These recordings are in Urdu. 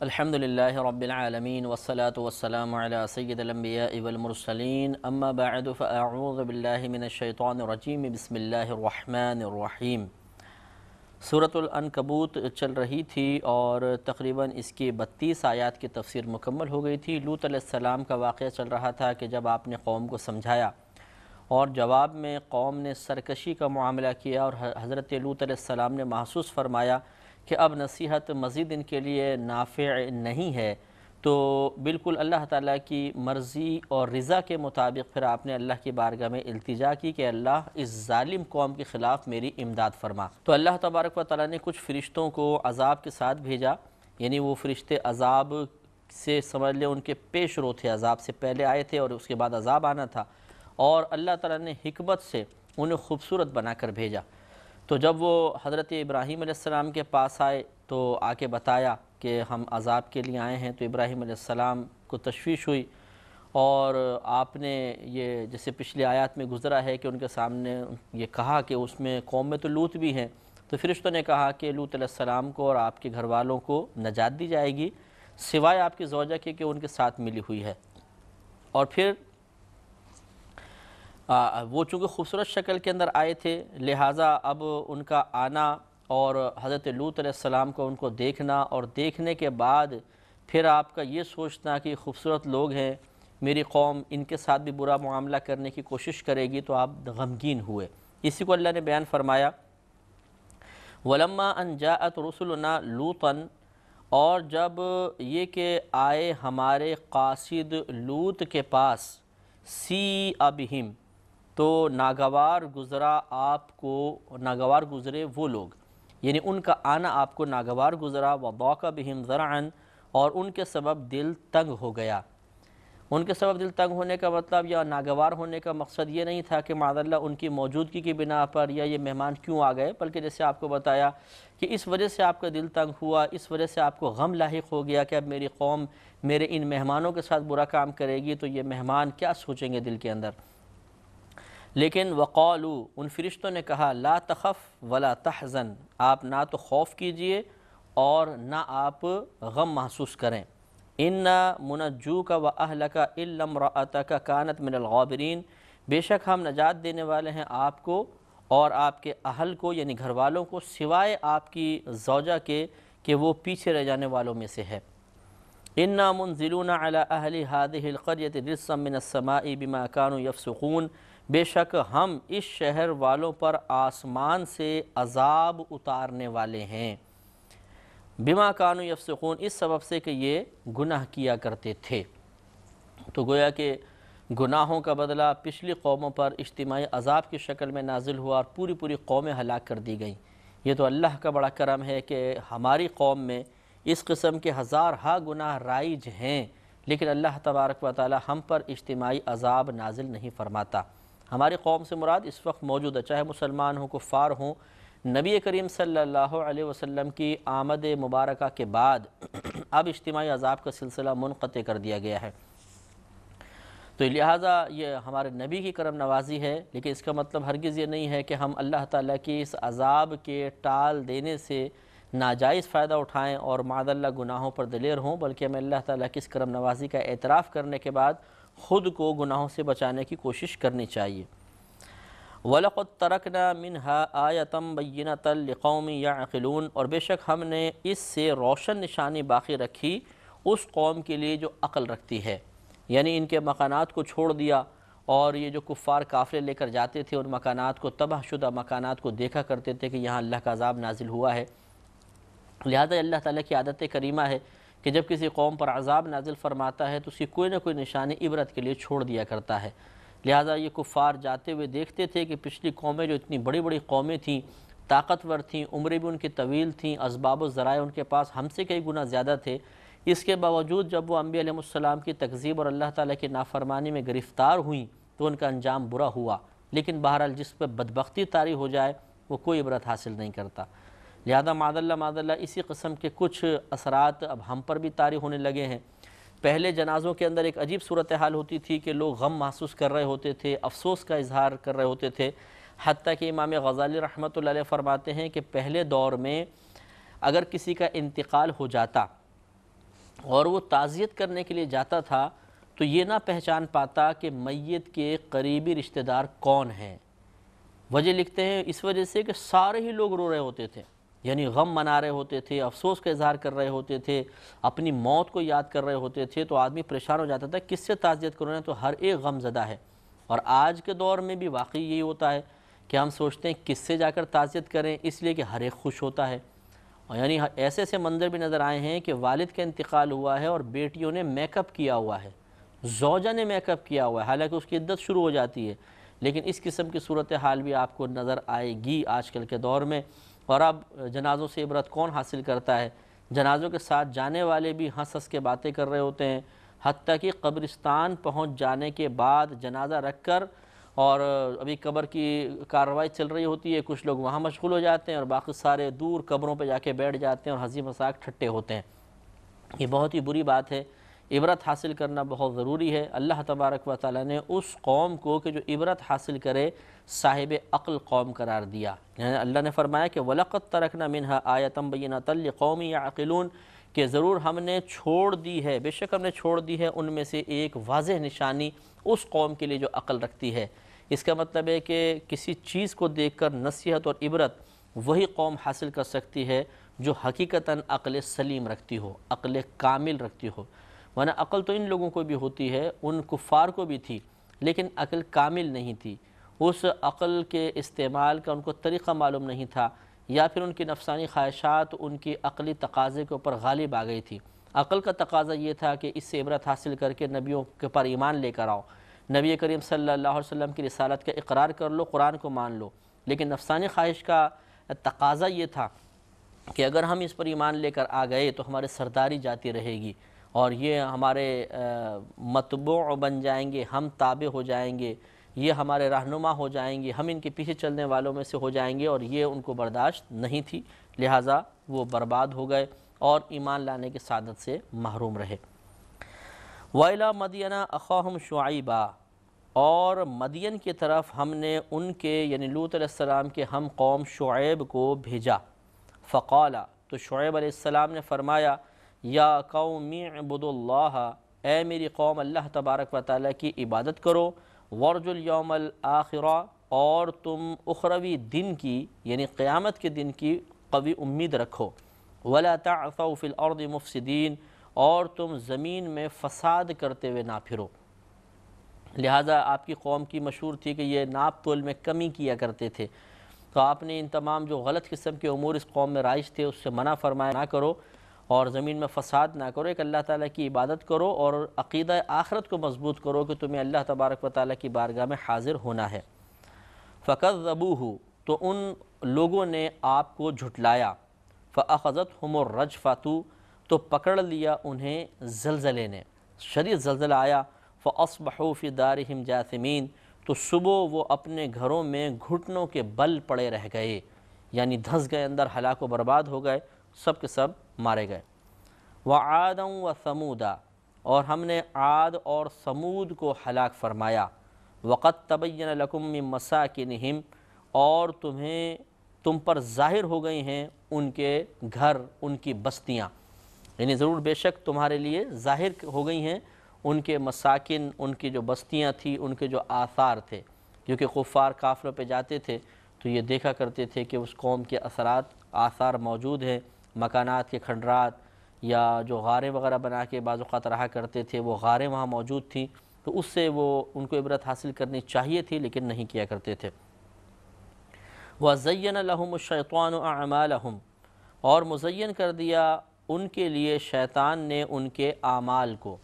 الحمدللہ رب العالمین والصلاة والسلام علی سید الانبیاء والمرسلین اما بعد فاعوذ باللہ من الشیطان الرجیم بسم اللہ الرحمن الرحیم۔ سورۃ العنکبوت چل رہی تھی اور تقریباً اس کی 32 آیات کی تفسیر مکمل ہو گئی تھی۔ لوط علیہ السلام کا واقعہ چل رہا تھا کہ جب آپ نے قوم کو سمجھایا اور جواب میں قوم نے سرکشی کا معاملہ کیا اور حضرت لوط علیہ السلام نے محسوس فرمایا کہ اب نصیحت مزید ان کے لیے نافع نہیں ہے، تو بالکل اللہ تعالیٰ کی مرضی اور رضا کے مطابق پھر آپ نے اللہ کی بارگاہ میں التجا کی کہ اللہ اس ظالم قوم کے خلاف میری امداد فرما۔ تو اللہ تبارک و تعالیٰ نے کچھ فرشتوں کو عذاب کے ساتھ بھیجا، یعنی وہ فرشتے عذاب سے سمجھ لیں ان کے پیش رو تھے، عذاب سے پہلے آئے تھے اور اس کے بعد عذاب آنا تھا، اور اللہ تعالیٰ نے حکمت سے انہیں خوبصورت بنا کر بھیجا۔ تو جب وہ حضرت ابراہیم علیہ السلام کے پاس آئے تو آ کے بتایا کہ ہم عذاب کے لیے آئے ہیں، تو ابراہیم علیہ السلام کو تشویش ہوئی، اور آپ نے یہ جیسے پچھلی آیات میں گزرا ہے کہ ان کے سامنے یہ کہا کہ اس میں قوم میں تو لوط بھی ہیں، تو فرشتوں نے کہا کہ لوط علیہ السلام کو اور آپ کے گھر والوں کو نجات دی جائے گی سوائے آپ کی زوجہ کے کہ ان کے ساتھ ملی ہوئی ہے۔ اور پھر وہ چونکہ خوبصورت شکل کے اندر آئے تھے، لہٰذا اب ان کا آنا اور حضرت لوط علیہ السلام کو ان کو دیکھنا، اور دیکھنے کے بعد پھر آپ کا یہ سوچنا کہ خوبصورت لوگ ہیں، میری قوم ان کے ساتھ بھی برا معاملہ کرنے کی کوشش کرے گی، تو آپ غمگین ہوئے۔ اسی کو اللہ نے بیان فرمایا وَلَمَّا أَنْ جَاءَتْ رُسُلُنَا لُوطًا، اور جب یہ کہ آئے ہمارے قاصد لوط کے پاس، سِیءَ بِهِمْ، تو ناگوار گزرے وہ لوگ، یعنی ان کا آنا آپ کو ناگوار گزرا، وَضَاقَ بِهِمْ ذَرْعًا، اور ان کے سبب دل تنگ ہو گیا۔ ان کے سبب دل تنگ ہونے کا مطلب یا ناگوار ہونے کا مقصد یہ نہیں تھا کہ معاذ اللہ ان کی موجودگی کی بنا پر یا یہ مہمان کیوں آ گئے، بلکہ جیسے آپ کو بتایا کہ اس وجہ سے آپ کا دل تنگ ہوا، اس وجہ سے آپ کو غم لاحق ہو گیا کہ اب میری قوم میرے ان مہمانوں کے ساتھ برا کام کرے گی، تو یہ مہمان کیا سوچیں گے دل کے اندر۔ لیکن وقالو، ان فرشتوں نے کہا لا تخف ولا تحزن، آپ نہ تو خوف کیجئے اور نہ آپ غم محسوس کریں، انا منجوک واہلک الا امرأتک کانت من الغابرین، بے شک ہم نجات دینے والے ہیں آپ کو اور آپ کے اہل کو، یعنی گھر والوں کو، سوائے آپ کی زوجہ کے کہ وہ پیچھے رہ جانے والوں میں سے ہے۔ انا منزلون علی اہل هذه القرية رجزا من السماء بما كانوا يفسقون، بے شک ہم اس شہر والوں پر آسمان سے عذاب اتارنے والے ہیں، بما كانوا يفسقون، اس سبب سے کہ یہ گناہ کیا کرتے تھے۔ تو گویا کہ گناہوں کا بدلہ پچھلی قوموں پر اجتماعی عذاب کی شکل میں نازل ہوا اور پوری پوری قومیں ہلاک کر دی گئیں۔ یہ تو اللہ کا بڑا کرم ہے کہ ہماری قوم میں اس قسم کے ہزارہا گناہ رائج ہیں، لیکن اللہ تبارک و تعالی ہم پر اجتماعی عذاب نازل نہیں فرماتا۔ ہماری قوم سے مراد اس وقت موجود ہے، چاہے مسلمان ہوں، کفار ہوں، نبی کریم صلی اللہ علیہ وسلم کی آمد مبارکہ کے بعد اب اجتماعی عذاب کا سلسلہ منقطع کر دیا گیا ہے۔ تو لہٰذا یہ ہمارے نبی کی کرم نوازی ہے، لیکن اس کا مطلب ہرگز یہ نہیں ہے کہ ہم اللہ تعالیٰ کی اس عذاب کے ٹال دینے سے ناجائز فائدہ اٹھائیں اور معاذ اللہ گناہوں پر دلیر ہوں، بلکہ ہمیں اللہ تعالیٰ کی اس کرم نوازی کا اعتراف کرنے کے بعد خود کو گناہوں سے بچانے کی کوشش کرنی چاہیے۔ وَلَقَدْ تَرَكْنَا مِنْهَا آیَةً بَيِّنَةً لِقَوْمٍ يَعْقِلُونَ، اور بے شک ہم نے اس سے روشن نشانی باقی رکھی اس قوم کے لیے جو عقل رکھتی ہے، یعنی ان کے مکانات کو چھوڑ دیا، اور یہ جو کفار قافلے لے کر جاتے تھے ان مکانات کو، تباہ شدہ مکانات کو دیکھا کرتے تھے کہ یہاں اللہ کا عذاب نازل ہوا ہے۔ لہذا اللہ تعالیٰ کی عادت کریمہ ہے کہ جب کسی قوم پر عذاب نازل فرماتا ہے تو اس کی کوئی نہ کوئی نشانی عبرت کے لیے چھوڑ دیا کرتا ہے۔ لہذا یہ کفار جاتے ہوئے دیکھتے تھے کہ پچھلی قومیں جو اتنی بڑی بڑی قومیں تھیں، طاقتور تھیں، عمریں بھی ان کی طویل تھیں، اسباب و ذرائع ان کے پاس ہم سے کئی گنا زیادہ تھے، اس کے باوجود جب وہ انبیاء علیہ السلام کی تکذیب اور اللہ تعالیٰ کی نافرمانی میں گرفتار ہوئیں تو ان کا انجام برا ہوا۔ لیکن بہرحال جس پہ بدبختی طاری ہو جائے وہ کوئی عبرت حاصل نہیں کرتا۔ لہذا معاذ اللہ اسی قسم کے کچھ اثرات اب ہم پر بھی طاری ہونے لگے ہیں۔ پہلے جنازوں کے اندر ایک عجیب صورتحال ہوتی تھی کہ لوگ غم محسوس کر رہے ہوتے تھے، افسوس کا اظہار کر رہے ہوتے تھے، حتیٰ کہ امام غزالی رحمۃ اللہ علیہ فرماتے ہیں کہ پہلے دور میں اگر کسی کا انتقال ہو جاتا اور وہ تعزیت کرنے کے لیے جاتا تھا تو یہ نہ پہچان پاتا کہ میت کے قریبی رشتہ دار کون ہیں۔ وجہ لکھتے ہیں اس وجہ سے کہ سارے ہی لوگ رو رہے ہوتے تھے، یعنی غم منا رہے ہوتے تھے، افسوس کا اظہار کر رہے ہوتے تھے، اپنی موت کو یاد کر رہے ہوتے تھے، تو آدمی پریشان ہو جاتا تھا کس سے تعزیت کرنا ہے، تو ہر ایک غم زدہ ہے۔ اور آج کے دور میں بھی واقعی یہی ہوتا ہے کہ ہم سوچتے ہیں کس سے جا کر تعزیت کریں، اس لیے کہ ہر ایک خوش ہوتا ہے۔ اور یعنی ایسے ایسے منظر بھی نظر آئے ہیں کہ والد کا انتقال ہوا ہے اور بیٹیوں نے میک اپ کیا ہوا ہے، زوجہ نے میک اپ کیا ہوا ہے، حالانکہ اس کی عدت شروع ہو جاتی ہے، لیکن اس قسم کی صورتحال بھی آپ کو نظر آئے گی آج کل کے دور میں۔ اور اب جنازوں سے عبرت کون حاصل کرتا ہے؟ جنازوں کے ساتھ جانے والے بھی ہنس ہنس کے باتیں کر رہے ہوتے ہیں، حتیٰ کہ قبرستان پہنچ جانے کے بعد جنازہ رکھ کر، اور ابھی قبر کی کارروائی چل رہی ہوتی ہے، کچھ لوگ وہاں مشغول ہو جاتے ہیں اور باقی سارے دور قبروں پہ جا کے بیٹھ جاتے ہیں اور ہنسی مذاق ٹھٹے ہوتے ہیں۔ یہ بہت ہی بری بات ہے، عبرت حاصل کرنا بہت ضروری ہے۔ اللہ تبارک و تعالیٰ نے اس قوم کو کہ جو عبرت حاصل کرے صاحب عقل قوم قرار دیا، یعنی اللہ نے فرمایا کہ وَلَقَدْ تَرَكْنَا مِنْهَا آیَةً بَيِّنَةً لِقَوْمٍ يَعْقِلُونَ، کہ ضرور ہم نے چھوڑ دی ہے، بے شک ہم نے چھوڑ دی ہے ان میں سے ایک واضح نشانی اس قوم کے لیے جو عقل رکھتی ہے۔ اس کا مطلب ہے کہ کسی چیز کو دیکھ کر نصیحت اور عبرت وہی قوم حاصل کر سکتی ہے جو حقیقتاً عقل سلیم رکھتی ہو، عقل کامل رکھتی ہو، ورنہ عقل تو ان لوگوں کو بھی ہوتی ہے، ان کفار کو بھی تھی، لیکن عقل کامل نہیں تھی۔ اس عقل کے استعمال کا ان کو طریقہ معلوم نہیں تھا، یا پھر ان کی نفسانی خواہشات ان کی عقلی تقاضے کے اوپر غالب آ گئی تھی۔ عقل کا تقاضا یہ تھا کہ اس سے عبرت حاصل کر کے نبیوں کے پر ایمان لے کر آؤ، نبی کریم صلی اللہ علیہ وسلم کی رسالت کا اقرار کر لو، قرآن کو مان لو۔ لیکن نفسانی خواہش کا تقاضا یہ تھا کہ اگر ہم اس پر ایمان لے کر آ گئے تو ہمارے سرداری جاتی رہے گی، اور یہ ہمارے متبوع بن جائیں گے، ہم تابع ہو جائیں گے، یہ ہمارے رہنما ہو جائیں گے، ہم ان کے پیچھے چلنے والوں میں سے ہو جائیں گے، اور یہ ان کو برداشت نہیں تھی، لہٰذا وہ برباد ہو گئے اور ایمان لانے کی سعادت سے محروم رہے۔ وَإِلَىٰ مَدْيَنَ أَخَاهُمْ شُعَيْبًا، اور مدین کی طرف ہم نے ان کے یعنی لوط علیہ السلام کے ہم قوم شعیب کو بھیجا۔ فقالا، تو شعیب علیہ السلام نے فرمایا، یا قوم اعبدوا اللہ، اے میری قوم اللہ تبارک و تعالیٰ کی عبادت کرو، وارجوا الیوم الآخرہ، اور تم اخروی دن کی یعنی قیامت کے دن کی قوی امید رکھو، ولا تعثوا فی الارض مفسدین، اور تم زمین میں فساد کرتے ہوئے نہ پھرو۔ لہٰذا آپ کی قوم کی مشہور تھی کہ یہ ناپ تول میں کمی کیا کرتے تھے، تو آپ نے ان تمام جو غلط قسم کے امور اس قوم میں رائج تھے اس سے منع فرمایا، نہ کرو اور زمین میں فساد نہ کرو، ایک اللہ تعالیٰ کی عبادت کرو اور عقیدہ آخرت کو مضبوط کرو کہ تمہیں اللہ تبارک و تعالیٰ کی بارگاہ میں حاضر ہونا ہے۔ فَكَذَّبُوهُ، تو ان لوگوں نے آپ کو جھٹلایا، فَأَخَذَتْهُمُ الرَّجْفَةُ، تو پکڑ لیا انہیں زلزلے نے، شدید زلزلہ آیا، فَأَصْبَحُوا فِي دَارِهِمْ جَاثِمِينَ، تو صبح وہ اپنے گھروں میں گھٹنوں کے بل پڑے رہ گئے، یعنی دھنس گئے اندر، ہلاک و برباد ہو گئے، سب کے سب مارے گئے۔ وَعَادًا وَثَمُودًا، اور ہم نے عاد اور ثمود کو ہلاک فرمایا۔ وَقَدْ تَبَيَّنَ لَكُم مِّن مَّسَاكِنِهِمْ، اور تم پر ظاہر ہو گئی ہیں ان کے گھر، ان کی بستیاں، یعنی ضرور بے شک تمہارے لیے ظاہر ہو گئی ہیں ان کے مساکن، ان کی جو بستیاں تھیں، ان کے جو آثار تھے، کیونکہ کفار قافلوں پہ جاتے تھے تو یہ دیکھا کرتے تھے کہ اس قوم کے اثرات، آثار موجود ہیں، مکانات کے کھنڈرات، یا جو غاریں وغیرہ بنا کے بعض اوقات رہا کرتے تھے، وہ غاریں وہاں موجود تھیں، تو اس سے وہ ان کو عبرت حاصل کرنی چاہیے تھی لیکن نہیں کیا کرتے تھے۔ وَزَيَّنَ لَهُمُ الشَّيْطَانُ أَعْمَالَهُمْ، اور مزین کر دیا ان کے لیے شیطان نے ان کے اعمال کو۔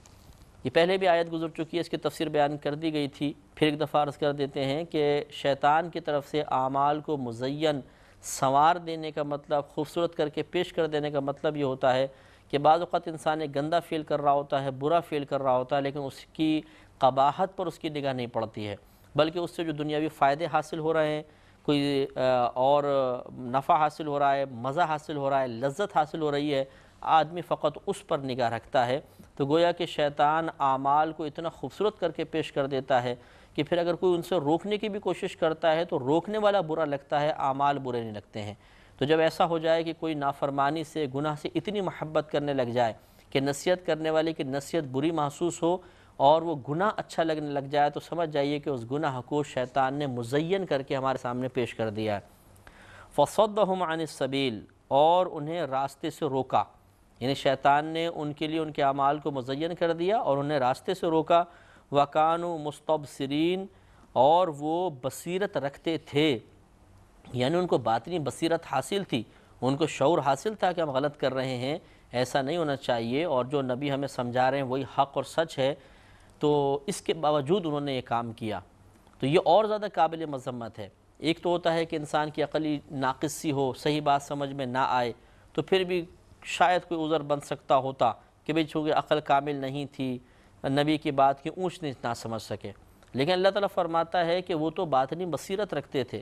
یہ پہلے بھی آیت گزر چکی ہے، اس کی تفسیر بیان کر دی گئی تھی، پھر ایک دفعہ عرض کر دیتے ہیں کہ شیطان کی طرف سے اعمال کو مزین، سنوار دینے کا مطلب، خوبصورت کر کے پیش کر دینے کا مطلب یہ ہوتا ہے کہ بعض اوقات انسان ایک گندہ فعل کر رہا ہوتا ہے، برا فعل کر رہا ہوتا ہے، لیکن اس کی قباحت پر اس کی نگاہ نہیں پڑتی ہے، بلکہ اس سے جو دنیاوی فائدے حاصل ہو رہے ہیں، کوئی اور نفع حاصل ہو رہا ہے، مزہ حاصل ہو رہا ہے، لذت حاصل ہو رہی ہے، آدمی فقط اس پر نگاہ رکھتا ہے، تو گویا کہ شیطان اعمال کو اتنا خوبصورت کر کے پیش کر دیتا ہے کہ پھر اگر کوئی ان سے روکنے کی بھی کوشش کرتا ہے تو روکنے والا برا لگتا ہے، اعمال برے نہیں لگتے ہیں۔ تو جب ایسا ہو جائے کہ کوئی نافرمانی سے، گناہ سے اتنی محبت کرنے لگ جائے کہ نصیحت کرنے والے کی نصیحت بری محسوس ہو اور وہ گناہ اچھا لگنے لگ جائے تو سمجھ جائیے کہ اس گناہ کو شیطان نے مزین کر کے ہمارے سامنے پیش کر دیا ہے۔ فَصَدَّهُمْ عَنِ السَّبِيلِ، اور انہیں راستے سے روکا، یعنی شیطان نے ان کے لیے ان کے اعمال کو مزین کر دیا اور انہیں راستے سے روکا۔ وَكَانُوا مُسْتَبْصِرِينَ، اور وہ بصیرت رکھتے تھے، یعنی ان کو باطنی بصیرت حاصل تھی، ان کو شعور حاصل تھا کہ ہم غلط کر رہے ہیں، ایسا نہیں ہونا چاہیے، اور جو نبی ہمیں سمجھا رہے ہیں وہی حق اور سچ ہے، تو اس کے باوجود انہوں نے یہ کام کیا، تو یہ اور زیادہ قابل مذمت ہے۔ ایک تو ہوتا ہے کہ انسان کی عقلی ناقص سی ہو، صحیح بات سمجھ میں نہ آئے، تو پھر بھی شاید کوئی عذر بن سکتا ہوتا کہ بھئی چونکہ عقل کامل نہیں تھی، نبی کی بات کی اونچ نیچ نہ سمجھ سکے، لیکن اللہ تعالیٰ فرماتا ہے کہ وہ تو باطنی بصیرت رکھتے تھے،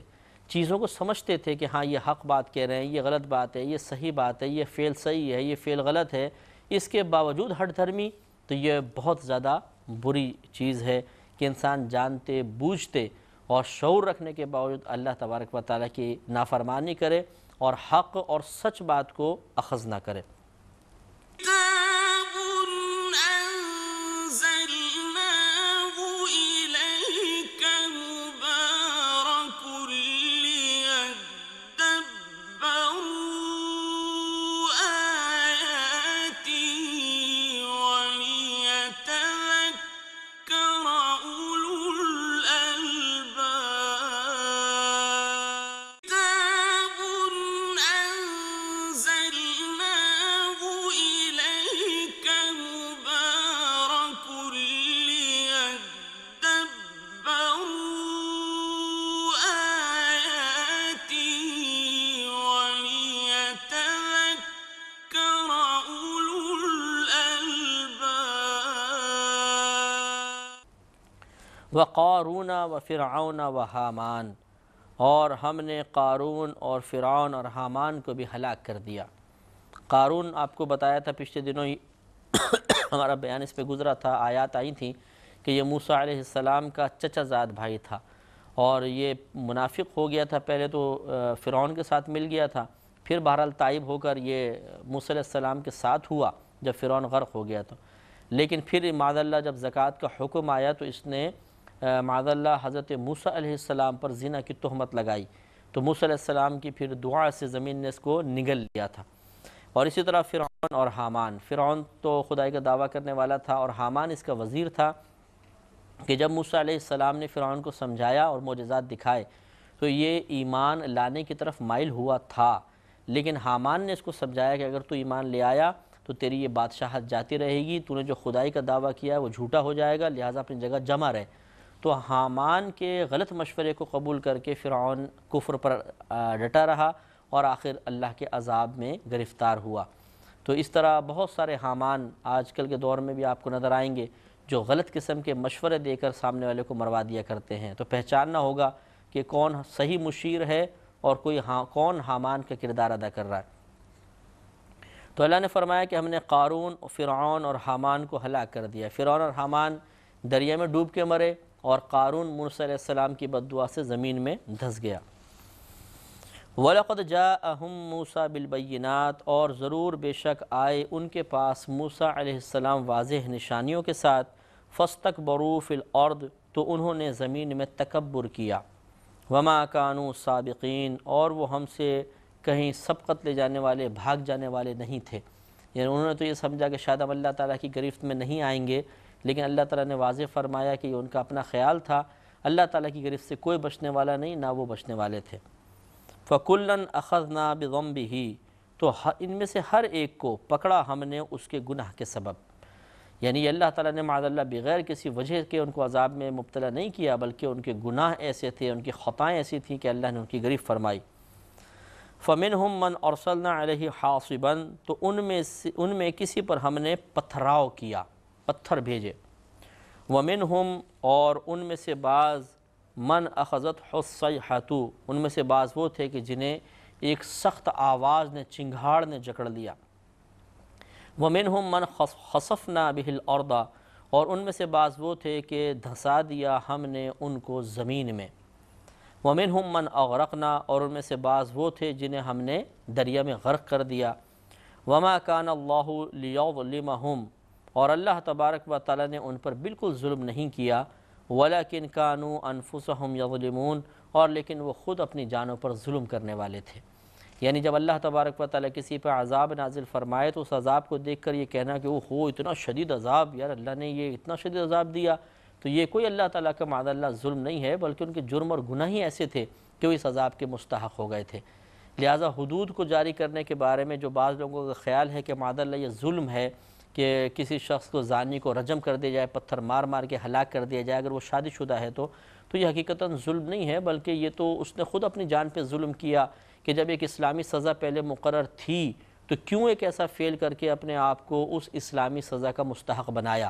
چیزوں کو سمجھتے تھے کہ ہاں یہ حق بات کہہ رہے ہیں، یہ غلط بات ہے، یہ صحیح بات ہے، یہ فعل صحیح ہے، یہ فعل غلط ہے، اس کے باوجود ہٹ دھرمی، تو یہ بہت زیادہ بری چیز ہے کہ انسان جانتے بوجھتے اور شعور رکھنے کے باوجود اللہ تبارک و تعالیٰ کی نافرمانی کرے اور حق اور سچ بات کو اخذ نہ کرے۔ وَقَارُونَ وَفِرْعَوْنَ وَحَامَانَ، اور ہم نے قارون اور فرعون اور حامان کو بھی ہلاک کر دیا۔ قارون آپ کو بتایا تھا پچھلے دنوں ہی ہمارا بیان اس پہ گزرا تھا، آیات آئی تھیں کہ یہ موسیٰ علیہ السلام کا چچا زاد بھائی تھا اور یہ منافق ہو گیا تھا، پہلے تو فرعون کے ساتھ مل گیا تھا، پھر بہرحال تائب ہو کر یہ موسیٰ علیہ السلام کے ساتھ ہوا جب فرعون غرق ہو گیا تو، لیکن پھر معاذ اللہ جب زکوٰۃ کا حکم آیا تو اس نے معاذ اللہ حضرت موسیٰ علیہ السلام پر زنا کی تہمت لگائی، تو موسیٰ علیہ السلام کی پھر دعا سے زمین نے اس کو نگل لیا تھا۔ اور اسی طرح فرعون اور حامان، فرعون تو خدائی کا دعویٰ کرنے والا تھا اور حامان اس کا وزیر تھا، کہ جب موسیٰ علیہ السلام نے فرعون کو سمجھایا اور معجزات دکھائے تو یہ ایمان لانے کی طرف مائل ہوا تھا، لیکن حامان نے اس کو سمجھایا کہ اگر تو ایمان لے آیا تو تیری یہ بادشاہت جاتی رہے گی، تو نے جو خدائی کا دعویٰ کیا ہے وہ جھوٹا ہو جائے گا، لہٰذا اپنی جگہ جمع رہے۔ تو حامان کے غلط مشورے کو قبول کر کے فرعون کفر پر ڈٹا رہا اور آخر اللہ کے عذاب میں گرفتار ہوا۔ تو اس طرح بہت سارے حامان آج کل کے دور میں بھی آپ کو نظر آئیں گے جو غلط قسم کے مشورے دے کر سامنے والے کو مروا دیا کرتے ہیں، تو پہچاننا ہوگا کہ کون صحیح مشیر ہے اور کون حامان کا کردار ادا کر رہا ہے۔ تو اللہ نے فرمایا کہ ہم نے قارون، فرعون اور حامان کو ہلاک کر دیا۔ فرعون اور حامان دریا میں ڈوب کے مرے اور قارون موسیٰ علیہ السلام کی بد دعا سے زمین میں دھس گیا۔ وَلَقَدْ جَاءَهُمْ مُوسَىٰ بِالْبَيِّنَاتِ، اور ضرور بے شک آئے ان کے پاس موسیٰ علیہ السلام واضح نشانیوں کے ساتھ، فَاسْتَكْبَرُوا فِي الْأَرْضِ، تو انہوں نے زمین میں تکبر کیا، وَمَا كَانُوا سَابِقِينَ، اور وہ ہم سے کہیں سبقت لے جانے والے، بھاگ جانے والے نہیں تھے، یعنی انہوں نے تو یہ سمجھا کہ شاید ہم اللہ تعالیٰ کی گرفت میں نہیں آئیں گے، لیکن اللہ تعالیٰ نے واضح فرمایا کہ یہ ان کا اپنا خیال تھا، اللہ تعالیٰ کی گرفت سے کوئی بچنے والا نہیں، نہ وہ بچنے والے تھے۔ فَكُلًّا أَخَذْنَا بِذَنبِهِ، تو ان میں سے ہر ایک کو پکڑا ہم نے اس کے گناہ کے سبب، یعنی اللہ تعالیٰ نے معاذ اللہ بغیر کسی وجہ کے ان کو عذاب میں مبتلا نہیں کیا، بلکہ ان کے گناہ ایسے تھے، ان کی خطائیں ایسی تھیں کہ اللہ نے ان کی گرفت فرمائی۔ فَمِنْهُمْ مَنْ أَرْسَلْنَا عَلَيْهِ حَاصِبًا، تو ان میں کسی پر ہم نے پتھراؤ کیا، پتھر بھیجے۔ وَمِنْهُمْ، اور ان میں سے بعض، من أَخَذَتْهُ الصَّيْحَةُ، ان میں سے بعض وہ تھے کہ جنہیں ایک سخت آواز نے، چنگھاڑ نے جکڑ لیا۔ وَمِنْهُمْ مَنْ خَسَفْنَا بِهِ الْأَرْضَ، اور ان میں سے بعض وہ تھے کہ دھسا دیا ہم نے ان کو زمین میں۔ وَمِنْهُمْ مَنْ أَغْرَقْنَا، اور ان میں سے بعض وہ تھے جنہیں ہم نے دریا میں غرق کر دیا۔ وما کان اللہ لیظلمہم، اور اللہ تبارک و تعالیٰ نے ان پر بالکل ظلم نہیں کیا، ولیکن کانوا انفسہم یظلمون، اور لیکن وہ خود اپنی جانوں پر ظلم کرنے والے تھے۔ یعنی جب اللہ تبارک و تعالیٰ کسی پر عذاب نازل فرمائے تو اس عذاب کو دیکھ کر یہ کہنا کہ اوہ اتنا شدید عذاب، یار اللہ نے یہ اتنا شدید عذاب دیا، تو یہ کوئی اللہ تعالیٰ کا معاذ اللہ ظلم نہیں ہے، بلکہ ان کے جرم اور گناہ ہی ایسے تھے کہ وہ اس عذاب کے مستحق ہو گئے تھے۔ لہٰذا حدود کو جاری کرنے کے بارے میں جو بعض لوگوں کا خیال ہے کہ معاذ اللہ یہ ظلم ہے کہ کسی شخص کو زانی کو رجم کر دیا جائے، پتھر مار مار کے ہلاک کر دیا جائے اگر وہ شادی شدہ ہے تو یہ حقیقتاً ظلم نہیں ہے، بلکہ یہ تو اس نے خود اپنی جان پہ ظلم کیا کہ جب ایک اسلامی سزا پہلے مقرر تھی تو کیوں ایک ایسا فعل کر کے اپنے آپ کو اس اسلامی سزا کا مستحق بنایا۔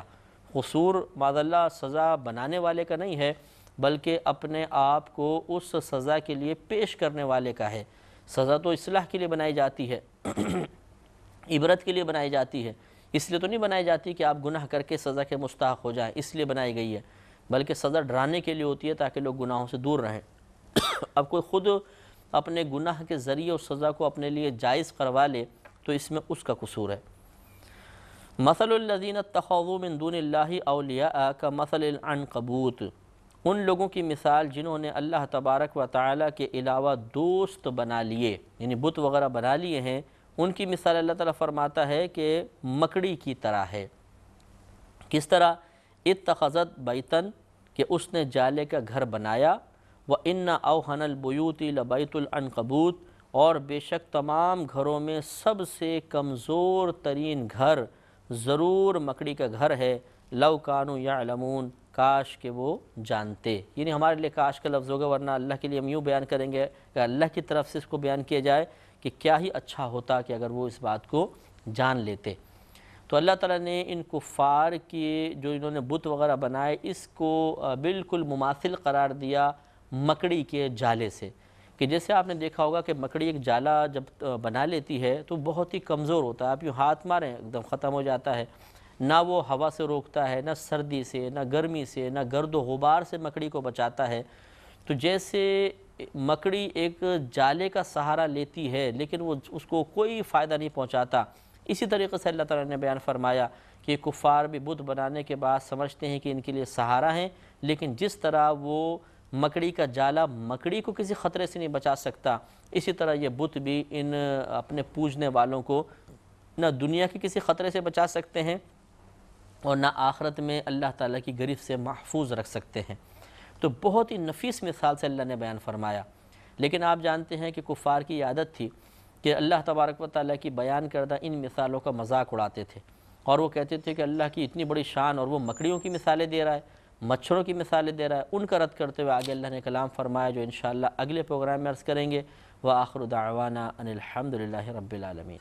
قصور معاذ اللہ سزا بنانے والے کا نہیں ہے، بلکہ اپنے آپ کو اس سزا کے لیے پیش کرنے والے کا ہے۔ سزا تو اصلاح کے لیے بنائی جاتی ہے، عبرت کے لیے بنائی جاتی ہے، اس لیے تو نہیں بنائی جاتی کہ آپ گناہ کر کے سزا کے مستحق ہو جائیں، اس لیے بنائی گئی ہے، بلکہ سزا ڈرانے کے لیے ہوتی ہے تاکہ لوگ گناہوں سے دور رہیں۔ اب کوئی خود اپنے گناہ کے ذریعے اس سزا کو اپنے لیے جائز کروا لے تو اس میں اس کا قصور ہے۔ مثل الذین اتخذوا من دون اللہ اولیاء کمثل العنکبوت، ان لوگوں کی مثال جنہوں نے اللہ تبارک و تعالیٰ کے علاوہ دوست بنا لیے، یعنی بت وغیرہ بنا لیے ہیں، ان کی مثال اللہ تعالیٰ فرماتا ہے کہ مکڑی کی طرح ہے۔ کس طرح؟ اتخذت بیتن، کہ اس نے جالے کا گھر بنایا، وَإِنَّ أَوْهَنَ الْبُيُوتِ لَبَيْتُ الْعَنْكَبُوتِ، اور بے شک تمام گھروں میں سب سے کمزور ترین گھر ضرور مکڑی کا گھر ہے، لَوْ كَانُوا يَعْلَمُونَ، کاش کہ وہ جانتے۔ یعنی ہمارے لیے کاش کا لفظ ہوگا، ورنہ اللہ کے لیے ہم یوں بیان کریں گے کہ اللہ کی طرف سے اس کو بیان کیا جائے کہ کیا ہی اچھا ہوتا کہ اگر وہ اس بات کو جان لیتے۔ تو اللہ تعالیٰ نے ان کفار کی جو انہوں نے بت وغیرہ بنائے اس کو بالکل مماثل قرار دیا مکڑی کے جالے سے، کہ جیسے آپ نے دیکھا ہوگا کہ مکڑی ایک جالا جب بنا لیتی ہے تو بہت ہی کمزور ہوتا ہے، آپ یوں ہاتھ ماریں ایک دم ختم ہو جاتا ہے، نہ وہ ہوا سے روکتا ہے، نہ سردی سے، نہ گرمی سے، نہ گرد و غبار سے مکڑی کو بچاتا ہے۔ تو جیسے مکڑی ایک جالے کا سہارا لیتی ہے لیکن وہ اس کو کوئی فائدہ نہیں پہنچاتا، اسی طریقے سے اللہ تعالیٰ نے بیان فرمایا کہ کفار بھی بت بنانے کے بعد سمجھتے ہیں کہ ان کے لیے سہارا ہیں، لیکن جس طرح وہ مکڑی کا جالا مکڑی کو کسی خطرے سے نہیں بچا سکتا، اسی طرح یہ بت بھی ان اپنے پوجنے والوں کو نہ دنیا کے کسی خطرے سے بچا سکتے ہیں اور نہ آخرت میں اللہ تعالیٰ کی گرفت سے محفوظ رکھ سکتے ہیں۔ تو بہت ہی نفیس مثال سے اللہ نے بیان فرمایا، لیکن آپ جانتے ہیں کہ کفار کی عادت تھی کہ اللہ تبارک و تعالیٰ کی بیان کردہ ان مثالوں کا مذاق اڑاتے تھے، اور وہ کہتے تھے کہ اللہ کی اتنی بڑی شان اور وہ مکڑیوں کی مثالیں دے رہا ہے، مچھروں کی مثالیں دے رہا ہے۔ ان کا رد کرتے ہوئے آگے اللہ نے کلام فرمایا جو انشاءاللہ اگلے پروگرام میں عرض کریں گے۔ وآخر دعوانا ان الحمد للہ رب العالمین۔